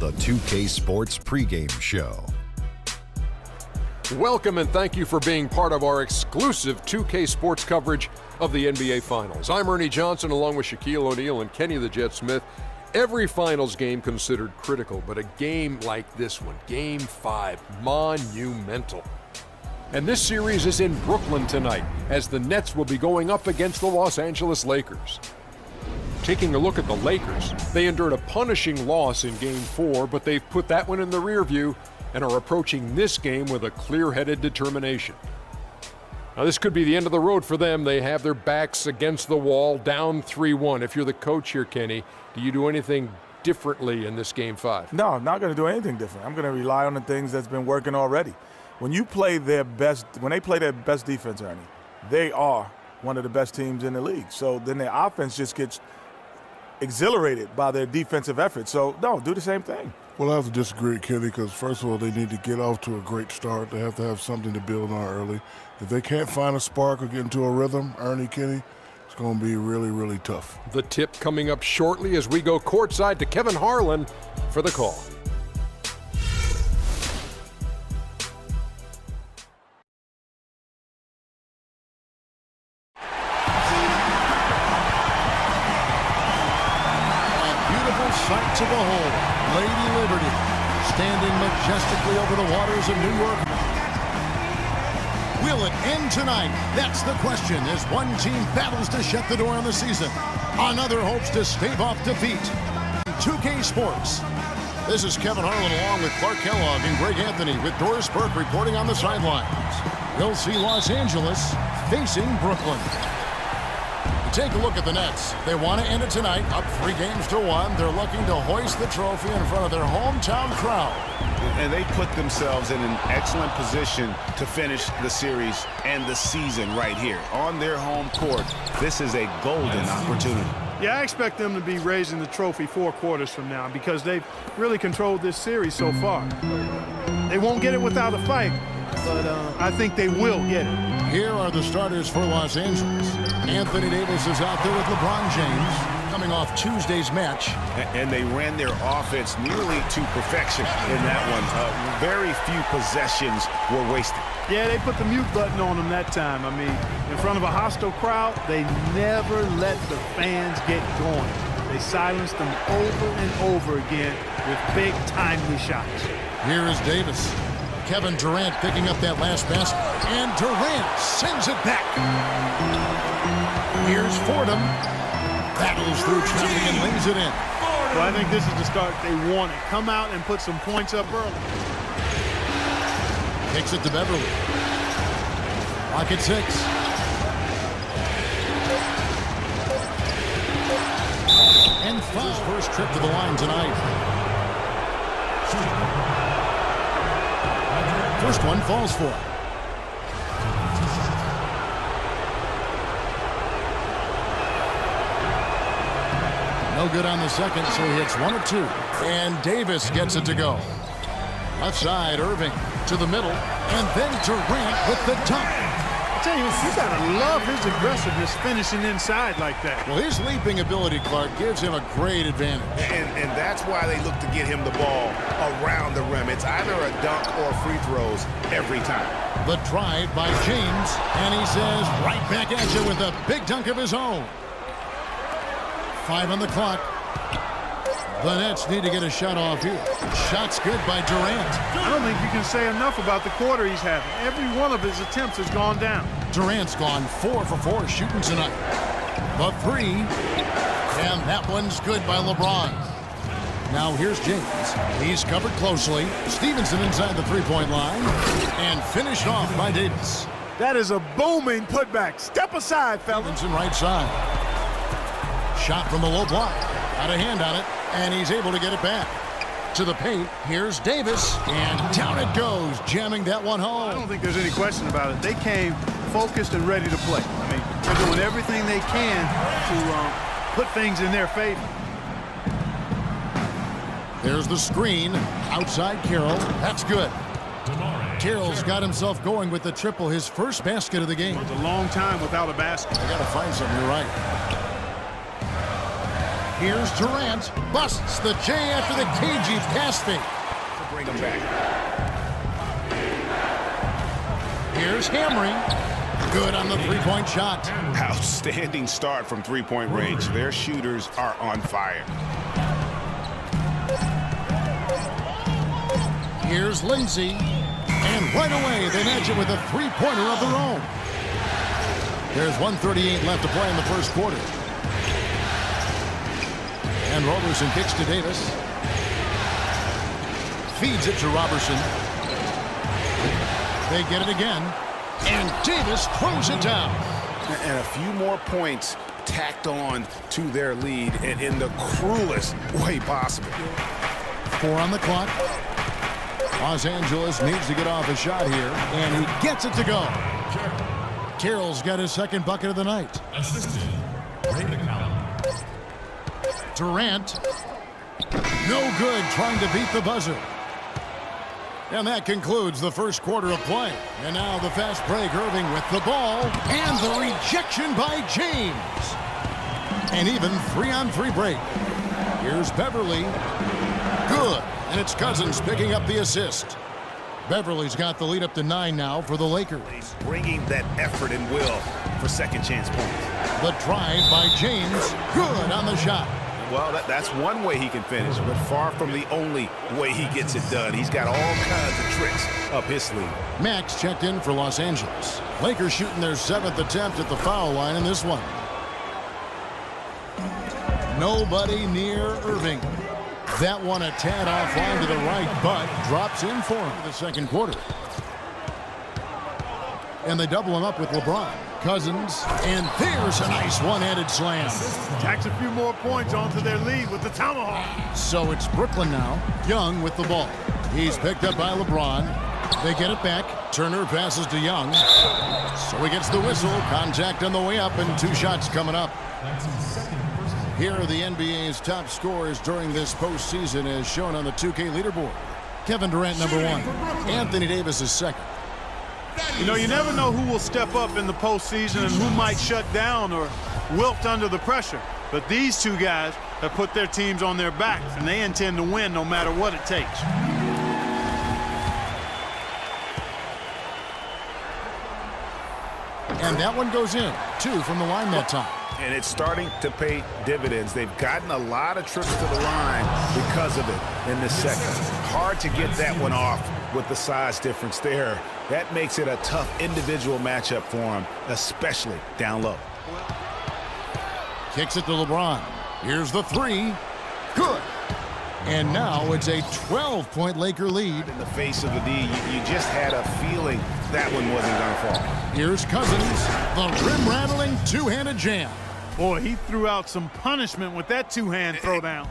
the 2K Sports pregame show. Welcome and thank you for being part of our exclusive 2K Sports coverage of the NBA Finals. I'm Ernie Johnson along with Shaquille O'Neal and Kenny the Jet Smith. Every Finals game considered critical, but a game like this one, Game 5, monumental. And this series is in Brooklyn tonight as the Nets will be going up against the Los Angeles Lakers. Taking a look at the Lakers, they endured a punishing loss in Game 4, but they've put that one in the rear view and are approaching this game with a clear-headed determination. Now, this could be the end of the road for them. They have their backs against the wall, down 3-1. If you're the coach here, Kenny, do you do anything differently in this Game 5? No, I'm not going to do anything different. I'm going to rely on the things that's been working already. When they play their best defense, Ernie, they are one of the best teams in the league. So then their offense just gets exhilarated by their defensive effort. So, no, do the same thing. Well, I have to disagree, Kenny, because first of all, they need to get off to a great start. They have to have something to build on early. If they can't find a spark or get into a rhythm, Ernie, Kenny, it's going to be really, really tough. The tip coming up shortly as we go courtside to Kevin Harlan for the call. Sight to behold, Lady Liberty standing majestically over the waters of New York. Will it end tonight? That's the question as one team battles to shut the door on the season. Another hopes to stave off defeat. 2K Sports. This is Kevin Harlan along with Clark Kellogg and Greg Anthony with Doris Burke reporting on the sidelines. We'll see Los Angeles facing Brooklyn. Take a look at the Nets. They want to end it tonight, up 3-1. They're looking to hoist the trophy in front of their hometown crowd. And they put themselves in an excellent position to finish the series and the season right here. On their home court, this is a golden opportunity. Yeah, I expect them to be raising the trophy 4 quarters from now because they've really controlled this series so far. They won't get it without a fight, but I think they will get it. Here are the starters for Los Angeles. Anthony Davis is out there with LeBron James, coming off Tuesday's match. And they ran their offense nearly to perfection in that one. Very few possessions were wasted. Yeah, they put the mute button on them that time. I mean, in front of a hostile crowd, they never let the fans get going. They silenced them over and over again with big, timely shots. Here is Davis. Kevin Durant picking up that last basket, and Durant sends it back. Here's Fordham, battles through traffic and lays it in. Well, I think this is the start they wanted. Come out and put some points up early. Kicks it to Beverly. Lock at 6. And his first trip to the line tonight. First one falls for. No good on the second, so he hits 1 of 2. And Davis gets it to go. Left side, Irving to the middle, and then Durant with the dunk. I tell you, you gotta love his aggressiveness finishing inside like that. Well, his leaping ability, Clark, gives him a great advantage. And that's why they look to get him the ball around the rim. It's either a dunk or free throws every time. The drive by James, and he says right back at you with a big dunk of his own. 5 on the clock. The Nets need to get a shot off here. Shot's good by Durant. I don't think you can say enough about the quarter he's having. Every one of his attempts has gone down. Durant's gone 4 for 4 shooting tonight. The 3, and that one's good by LeBron. Now here's James. He's covered closely. Stevenson inside the three-point line, and finished off by Davis. That is a booming putback. Step aside, fellas. Stevenson right side. Shot from the low block. Got a hand on it, and he's able to get it back. To the paint, here's Davis, and down it goes, jamming that one home. I don't think there's any question about it. They came focused and ready to play. I mean, they're doing everything they can to put things in their favor. There's the screen, outside Carroll, that's good. Carroll's got himself going with the triple, his first basket of the game. It's a long time without a basket. I gotta find something, you're right. Here's Durant. Busts the J after the cagey pass fake. To bring him back. Here's Hamry. Good on the three-point shot. Outstanding start from three-point range. Their shooters are on fire. Here's Lindsay. And right away, they edge it with a three-pointer of their own. There's 1:38 left to play in the first quarter. And Roberson kicks to Davis. Feeds it to Robertson. They get it again. And Davis throws it down. And a few more points tacked on to their lead and in the cruelest way possible. 4 on the clock. Los Angeles needs to get off a shot here, and he gets it to go. Carroll's got his second bucket of the night. Durant. No good trying to beat the buzzer. And that concludes the first quarter of play. And now the fast break. Irving with the ball. And the rejection by James. And even 3-on-3 break. Here's Beverly. Good. And it's Cousins picking up the assist. Beverly's got the lead up to 9 now for the Lakers. Bringing that effort and will for second chance points. The drive by James. Good on the shot. Well, that's one way he can finish, but far from the only way he gets it done. He's got all kinds of tricks up his sleeve. Max checked in for Los Angeles. Lakers shooting their 7th attempt at the foul line in this one. Nobody near Irving. That one a tad offline to the right, but drops in for him in the second quarter. And they double him up with LeBron. Cousins, and there's a nice one-handed slam. Tacks a few more points onto their lead with the tomahawk. So it's Brooklyn now. Young with the ball. He's picked up by LeBron. They get it back. Turner passes to Young. So he gets the whistle. Contact on the way up, and 2 shots coming up. Here are the NBA's top scorers during this postseason as shown on the 2K leaderboard. Kevin Durant, number 1. Anthony Davis is second. You know, you never know who will step up in the postseason and who might shut down or wilt under the pressure. But these 2 guys have put their teams on their backs, and they intend to win no matter what it takes. And that one goes in. 2 from the line that time. And it's starting to pay dividends. They've gotten a lot of trips to the line because of it in this second. Hard to get that one off with the size difference there. That makes it a tough individual matchup for him, especially down low. Kicks it to LeBron. Here's the 3. Good. And now it's a 12-point Laker lead. In the face of the D, you just had a feeling that one wasn't going to fall. Here's Cousins. The rim-rattling 2-handed jam. Boy, he threw out some punishment with that 2-hand throwdown.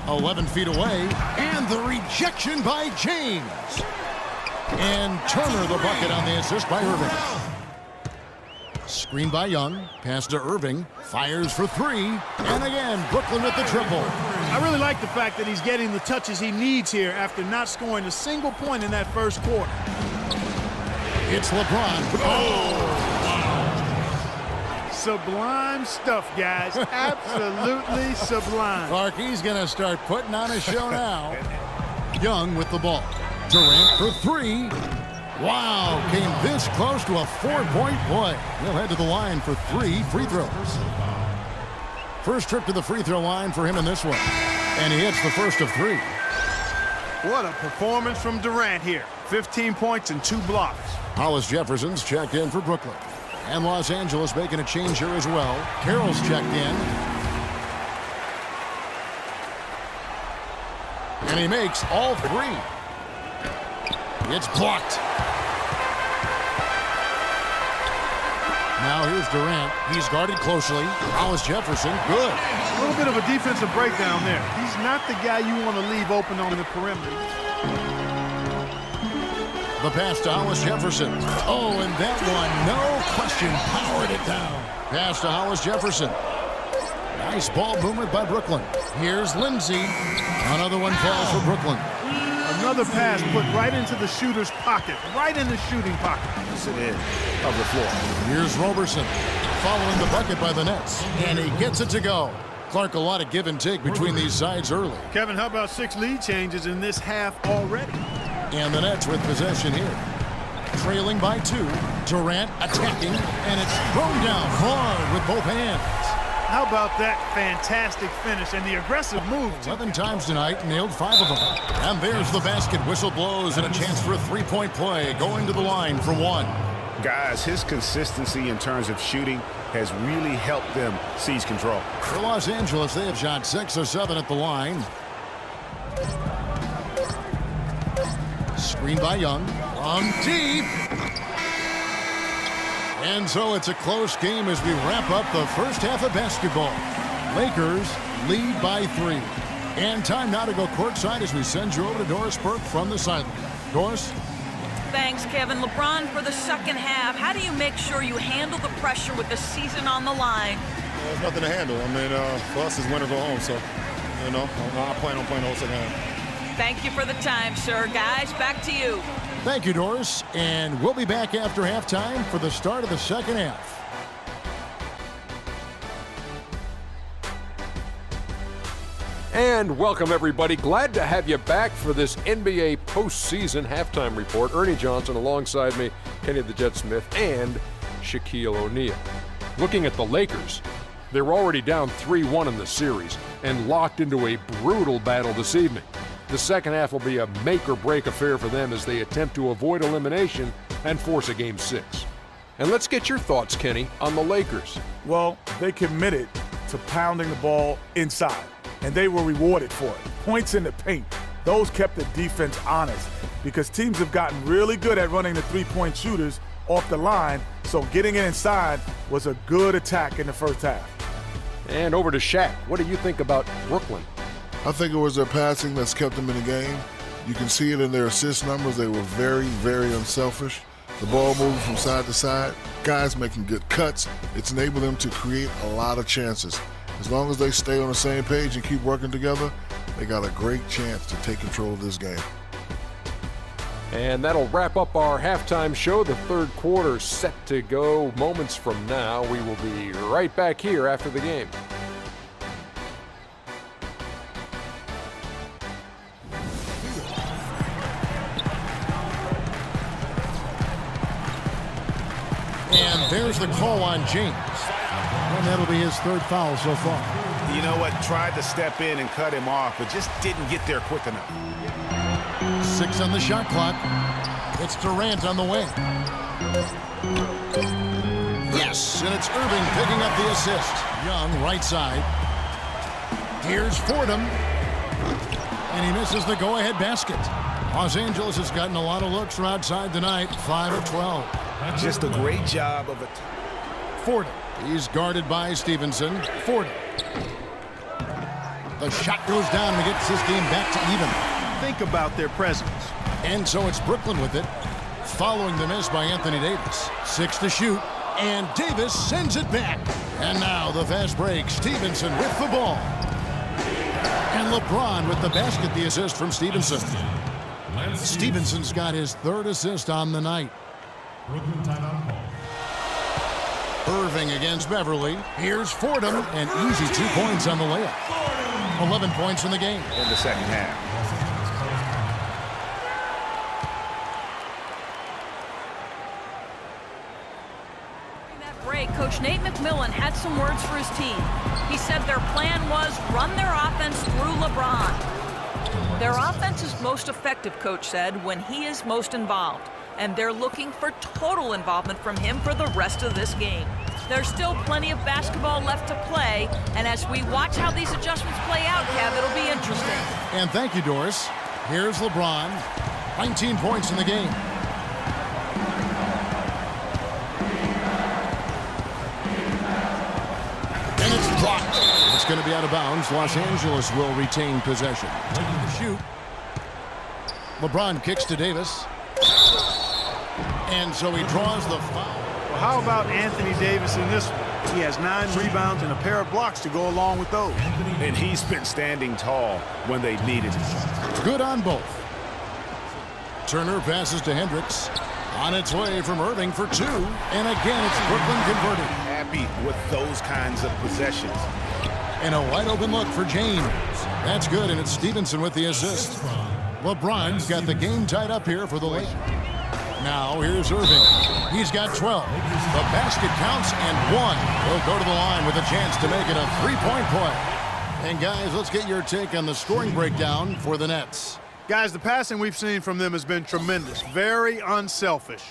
11 feet away. And the rejection by James. And Turner the bucket on the assist by Irving. Screen by Young. Pass to Irving. Fires for 3. And again, Brooklyn with the triple. I really like the fact that he's getting the touches he needs here after not scoring a single point in that first quarter. It's LeBron. Oh! Sublime stuff, guys. Absolutely sublime. Clarkie's going to start putting on a show now. Young with the ball. Durant for 3. Wow, came this close to a 4-point play. He'll head to the line for 3 free throws. First trip to the free throw line for him in this one. And he hits the first of 3. What a performance from Durant here. 15 points and 2 blocks. Hollis Jefferson's checked in for Brooklyn. And Los Angeles making a change here as well. Carroll's checked in. And he makes all 3. It's blocked. Now here's Durant. He's guarded closely. Hollis Jefferson, good. A little bit of a defensive breakdown there. He's not the guy you want to leave open on the perimeter. The pass to Hollis Jefferson. Oh, and that one, no question, powered it down. Pass to Hollis Jefferson. Nice ball movement by Brooklyn. Here's Lindsay. Another one falls for Brooklyn. Another pass put right into the shooter's pocket, right in the shooting pocket. Sit in of the floor. Here's Roberson following the bucket by the Nets, and he gets it to go. Clark, a lot of give and take between these sides early. Kevin, how about 6 lead changes in this half already? And the Nets with possession here. Trailing by 2. Durant attacking, and it's thrown down hard with both hands. How about that fantastic finish and the aggressive move? 11 times tonight, nailed 5 of them. And there's the basket. Whistle blows and a chance for a three-point play. Going to the line for 1. Guys, his consistency in terms of shooting has really helped them seize control. For Los Angeles, they have shot 6 or 7 at the line. Screen by Young. Long deep. And so it's a close game as we wrap up the first half of basketball. Lakers lead by 3. And time now to go courtside as we send you over to Doris Burke from the sideline. Doris? Thanks, Kevin. LeBron, for the second half, how do you make sure you handle the pressure with the season on the line? There's nothing to handle. I mean, for us, it's win or go home. So, you know, I plan on playing the whole second half. Thank you for the time, sir. Guys, back to you. Thank you, Doris. And we'll be back after halftime for the start of the second half. And welcome, everybody. Glad to have you back for this NBA postseason halftime report. Ernie Johnson alongside me, Kenny the Jet Smith, and Shaquille O'Neal. Looking at the Lakers, they're already down 3-1 in the series and locked into a brutal battle this evening. The second half will be a make-or-break affair for them as they attempt to avoid elimination and force a Game 6. And let's get your thoughts, Kenny, on the Lakers. Well, they committed to pounding the ball inside, and they were rewarded for it. Points in the paint. Those kept the defense honest because teams have gotten really good at running the three-point shooters off the line, so getting it inside was a good attack in the first half. And over to Shaq. What do you think about Brooklyn? I think it was their passing that's kept them in the game. You can see it in their assist numbers. They were very, very unselfish. The ball moving from side to side, guys making good cuts. It's enabled them to create a lot of chances. As long as they stay on the same page and keep working together, they got a great chance to take control of this game. And that'll wrap up our halftime show. The third quarter set to go moments from now. We will be right back here after the game. And there's the call on James. And that'll be his third foul so far. You know what? Tried to step in and cut him off, but just didn't get there quick enough. 6 on the shot clock. It's Durant on the wing. Yes, and it's Irving picking up the assist. Young, right side. Here's Fordham. And he misses the go-ahead basket. Los Angeles has gotten a lot of looks from outside tonight. 5 of 12. Just a great job of it. Fordham. He's guarded by Stevenson. Fordham. The shot goes down and gets this game back to even. Think about their presence. And so it's Brooklyn with it. Following the miss by Anthony Davis. 6 to shoot. And Davis sends it back. And now the fast break. Stevenson with the ball. And LeBron with the basket, the assist from Stevenson. Stevenson's got his third assist on the night. Irving against Beverly. Here's Fordham. And easy 2 points on the layup. 11 points in the game. In the second half. Coach Nate McMillan had some words for his team. He said their plan was run their offense through LeBron. Their offense is most effective, Coach said, when he is most involved. And they're looking for total involvement from him for the rest of this game. There's still plenty of basketball left to play. And as we watch how these adjustments play out, Kev, it'll be interesting. And thank you, Doris. Here's LeBron. 19 points in the game. Blocked. It's going to be out of bounds. Los Angeles will retain possession. Shoot. LeBron kicks to Davis. And so he draws the foul. Well, how about Anthony Davis in this one? He has 9 rebounds and a pair of blocks to go along with those. And he's been standing tall when they needed it. Good on both. Turner passes to Hendricks. On its way from Irving for 2. And again, it's Brooklyn converting. Happy with those kinds of possessions. And a wide open look for James. That's good, and it's Stevenson with the assist. LeBron's got the game tied up here for the Lakers. Now here's Irving. He's got 12. The basket counts and one. He'll go to the line with a chance to make it a three-point play. And guys, let's get your take on the scoring breakdown for the Nets. Guys, the passing we've seen from them has been tremendous. Very unselfish.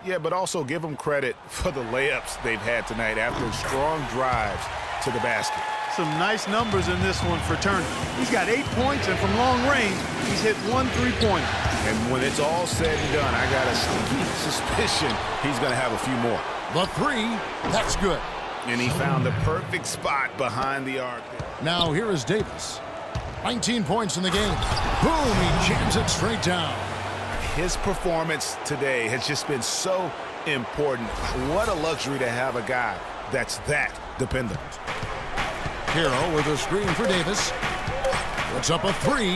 Yeah, but also give them credit for the layups they've had tonight after strong drives to the basket. Some nice numbers in this one for Turner. He's got 8 points, and from long range, he's hit 1 3-pointer. And when it's all said and done, I got a sneaky suspicion he's going to have a few more. The three, that's good. And he found the perfect spot behind the arc. Now here is Davis. 19 points in the game. Boom, he jams it straight down. His performance today has just been so important. What a luxury to have a guy that's that dependable. Hero with a screen for Davis. Puts up a three.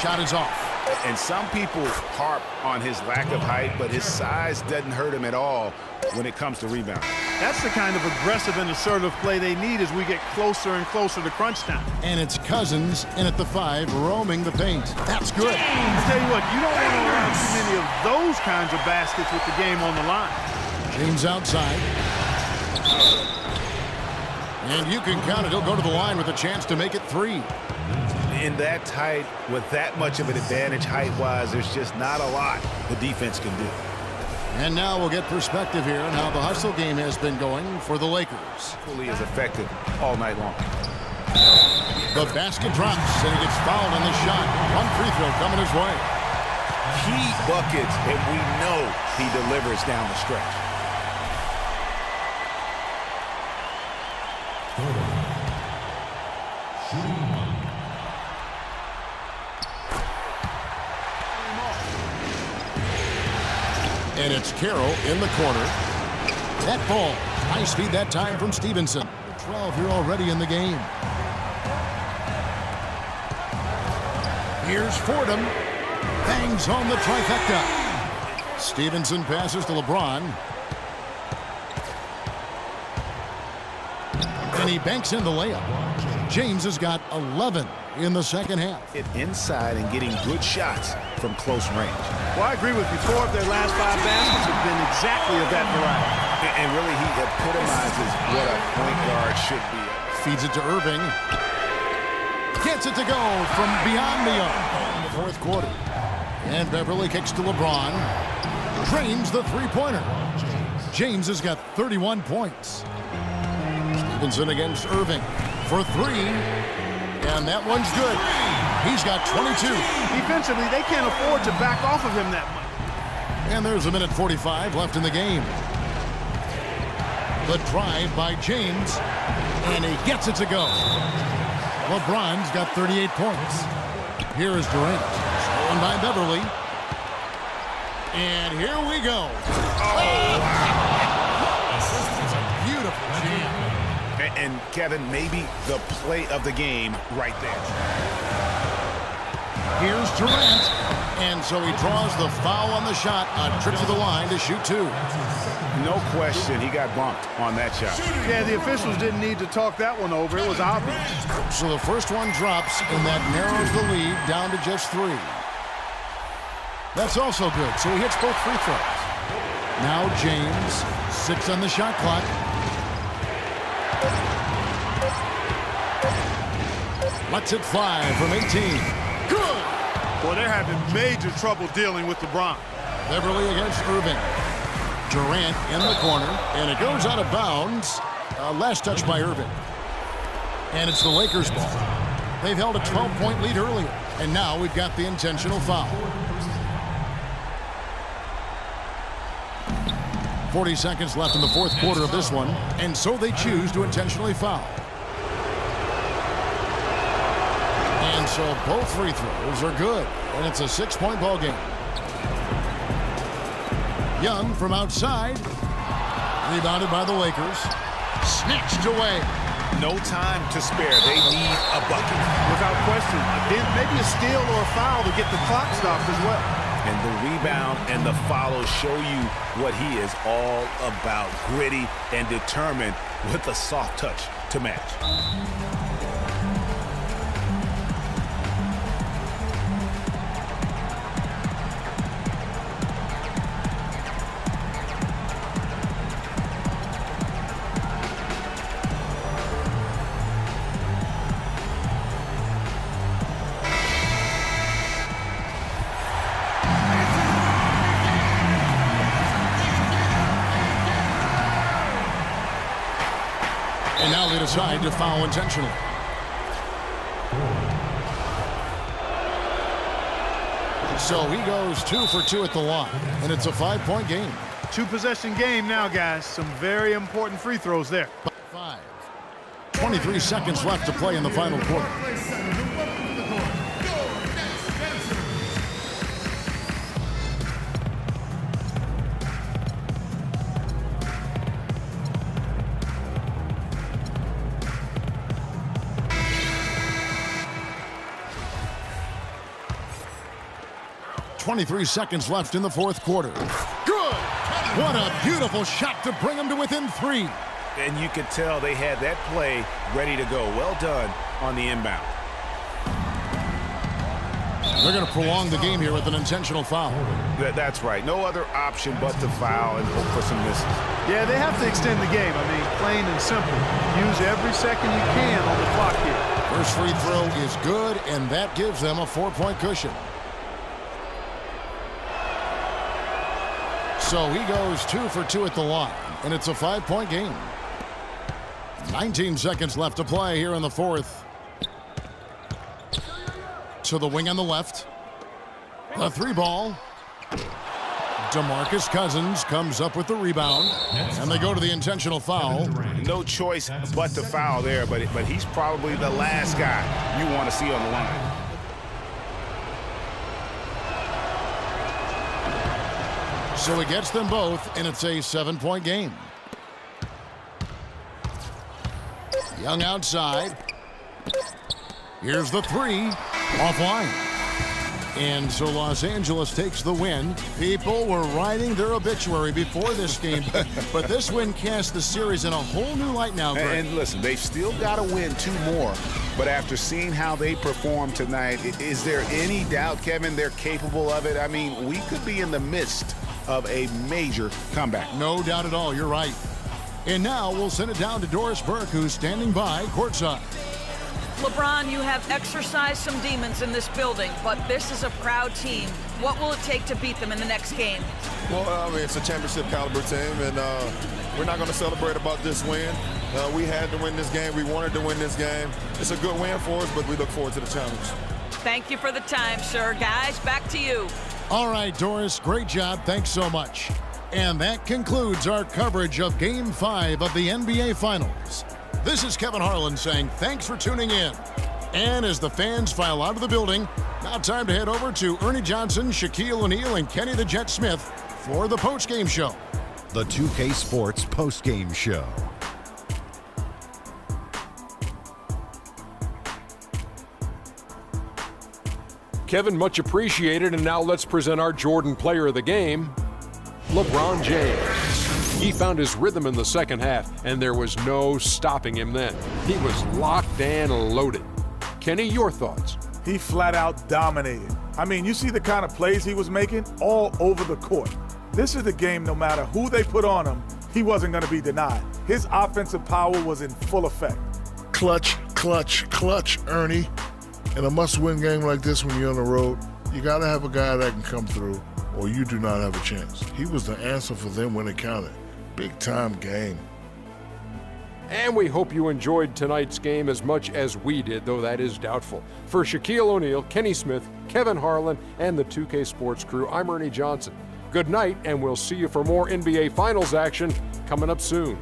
Shot is off. And some people harp on his lack of height, but his size doesn't hurt him at all when it comes to rebounding. That's the kind of aggressive and assertive play they need as we get closer and closer to crunch time. And it's Cousins in at the 5, roaming the paint. That's good. I'll tell you what, you don't want to allow too many of those kinds of baskets with the game on the line. James outside. And you can count it. He'll go to the line with a chance to make it 3. In that tight, with that much of an advantage height-wise, there's just not a lot the defense can do. And now we'll get perspective here on how the hustle game has been going for the Lakers. Fully as effective all night long. The basket drops, and he gets fouled on the shot. One free throw coming his way. Key buckets, and we know he delivers down the stretch. And it's Carroll in the corner. That ball, nice feed that time from Stevenson. 12 here already in the game. Here's Fordham. Bangs home the trifecta. Stevenson passes to LeBron. And he banks in the layup. James has got 11 in the second half. Inside and getting good shots from close range. Well, I agree with you. 4 of their last 5 baskets have been exactly of that variety. And really, he epitomizes what a point guard should be. Feeds it to Irving. Gets it to go from beyond the arc in the fourth quarter. And Beverly kicks to LeBron. Drains the three-pointer. James has got 31 points. Stevenson against Irving for 3. And that one's good. He's got 22. Defensively, they can't afford to back off of him that much. And there's a minute 45 left in the game. The drive by James. And he gets it to go. LeBron's got 38 points. Here is Durant. Stolen by Beverly. And here we go. It's a beautiful jam. And Kevin, maybe the play of the game right there. Here's Durant. And so he draws the foul on the shot. A trip to the line to shoot 2. No question, he got bumped on that shot. Yeah, the officials didn't need to talk that one over. It was obvious. So the first one drops, and that narrows the lead down to just 3. That's also good. So he hits both free throws. Now James, 6 on the shot clock. Lets it fly from 18. Good! Well, they're having major trouble dealing with LeBron. Beverly against Irving. Durant in the corner, and it goes out of bounds. Last touch by Irving. And it's the Lakers' ball. They've held a 12-point lead earlier, and now we've got the intentional foul. 40 seconds left in the fourth quarter of this one, and so they choose to intentionally foul. And so both free throws are good, and it's a 6-point ball game. Young from outside, rebounded by the Lakers, snatched away. No time to spare. They need a bucket. Without question. Again, maybe a steal or a foul to get the clock stopped as well. And the rebound and the follow show you what he is all about. Gritty and determined with a soft touch to match. And now they decide to foul intentionally. So he goes 2 for 2 at the line, and it's a 5-point game. 2-possession game now, guys. Some very important free throws there. 5. 23 seconds left to play in the final quarter. .23 seconds left in the fourth quarter. Good! What a beautiful shot to bring them to within 3. And you could tell they had that play ready to go. Well done on the inbound. They're going to prolong the game here with an intentional foul. That's right. No other option but to foul and hope for some misses. Yeah, they have to extend the game. I mean, plain and simple. Use every second you can on the clock here. First free throw is good, and that gives them a 4-point cushion. So he goes 2 for 2 at the line, and it's a 5-point game. 19 seconds left to play here in the fourth. To the wing on the left. The 3-ball. DeMarcus Cousins comes up with the rebound, and they go to the intentional foul. No choice but to foul there, but he's probably the last guy you want to see on the line. So he gets them both, and it's a 7-point game. Young outside. Here's the 3. Offline. And so Los Angeles takes the win. People were writing their obituary before this game, but this win casts the series in a whole new light now, Greg. And listen, they've still got to win 2 more. But after seeing how they performed tonight, is there any doubt, Kevin, they're capable of it? I mean, we could be in the midst of a major comeback. No doubt at all. You're right. And now we'll send it down to Doris Burke, who's standing by courtside. LeBron, you have exercised some demons in this building, but this is a proud team. What will it take to beat them in the next game? Well, I mean, it's a championship caliber team, and we're not going to celebrate about this win. We had to win this game. We wanted to win this game. It's a good win for us, but we look forward to the challenge. Thank you for the time, sir. Guys, back to you. All right, Doris, great job. Thanks so much. And that concludes our coverage of Game 5 of the NBA Finals. This is Kevin Harlan saying thanks for tuning in. And as the fans file out of the building, now time to head over to Ernie Johnson, Shaquille O'Neal, and Kenny the Jet Smith for the postgame show. The 2K Sports postgame show. Kevin, much appreciated. And now let's present our Jordan player of the game, LeBron James. He found his rhythm in the second half, and there was no stopping him then. He was locked and loaded. Kenny, your thoughts? He flat out dominated. I mean, you see the kind of plays he was making all over the court. This is the game, no matter who they put on him, he wasn't going to be denied. His offensive power was in full effect. Clutch, clutch, clutch, Ernie. In a must-win game like this when you're on the road, you got to have a guy that can come through, or you do not have a chance. He was the answer for them when it counted. Big-time game. And we hope you enjoyed tonight's game as much as we did, though that is doubtful. For Shaquille O'Neal, Kenny Smith, Kevin Harlan, and the 2K Sports crew, I'm Ernie Johnson. Good night, and we'll see you for more NBA Finals action coming up soon.